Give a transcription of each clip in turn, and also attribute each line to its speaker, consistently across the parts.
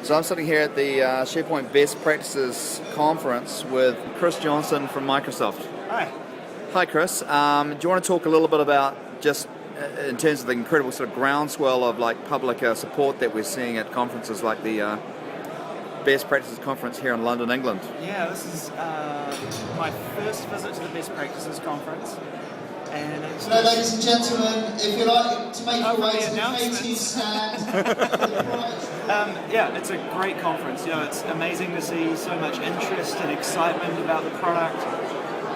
Speaker 1: So I'm sitting here at the SharePoint Best Practices Conference with Chris Johnson from Microsoft.
Speaker 2: Hi.
Speaker 1: Hi Chris, do you want to talk a little bit about just in terms of the incredible sort of groundswell of like public support that we're seeing at conferences like the Best Practices Conference here in London, England?
Speaker 2: Yeah, this is my first visit to the Best Practices Conference. And it's
Speaker 3: Hello, ladies and gentlemen. If you'd like to make your way to the
Speaker 2: announcements.
Speaker 3: K2 stand,
Speaker 2: yeah, it's a great conference. You know, it's amazing to see so much interest and excitement about the product.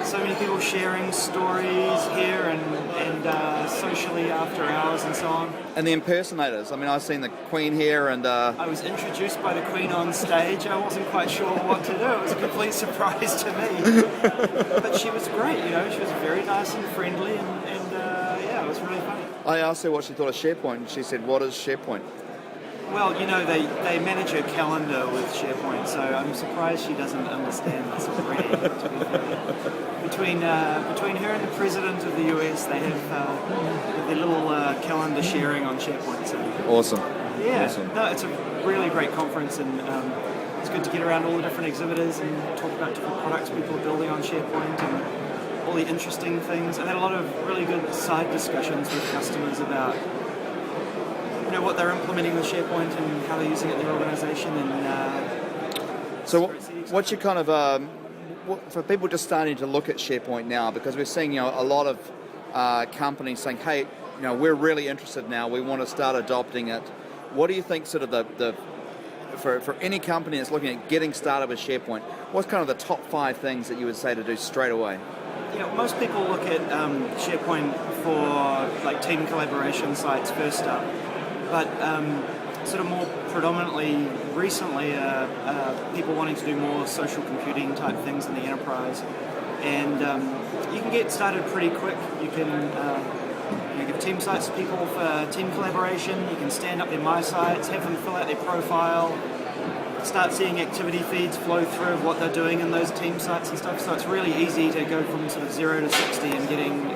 Speaker 2: So many people sharing stories here and socially after hours and so on.
Speaker 1: And the impersonators. I mean, I've seen the Queen here and...
Speaker 2: I was introduced by the Queen on stage. I wasn't quite sure what to do. It was a complete surprise to me. But she was great, you know. She was very nice and friendly and yeah, it was really funny.
Speaker 1: I asked her what she thought of SharePoint and she said, what is SharePoint?
Speaker 2: Well, you know, they manage her calendar with SharePoint, so I'm surprised she doesn't understand this already, to be fair. Between her and the President of the US, they have their little calendar sharing on SharePoint. So.
Speaker 1: Awesome.
Speaker 2: Yeah,
Speaker 1: Awesome.
Speaker 2: No, it's a really great conference, and it's good to get around all the different exhibitors and talk about different products people are building on SharePoint and all the interesting things. And had a lot of really good side discussions with customers about what they're implementing with SharePoint and how they're using it in their organization. And
Speaker 1: so what's your kind of for people just starting to look at SharePoint now, because we're seeing a lot of companies saying, hey, we're really interested now, we want to start adopting it. What do you think sort of the for any company that's looking at getting started with SharePoint, what's kind of the top 5 things that you would say to do straight away?
Speaker 2: Most people look at SharePoint for like team collaboration sites first up. But sort of more predominantly recently, people wanting to do more social computing type things in the enterprise. And you can get started pretty quick. You can give team sites to people for team collaboration. You can stand up their My Sites, have them fill out their profile, start seeing activity feeds flow through of what they're doing in those team sites and stuff. So it's really easy to go from sort of 0 to 60 and getting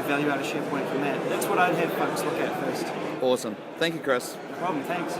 Speaker 2: value out of SharePoint from that. That's what I'd have folks look at first.
Speaker 1: Awesome. Thank you, Chris.
Speaker 2: No problem. Thanks.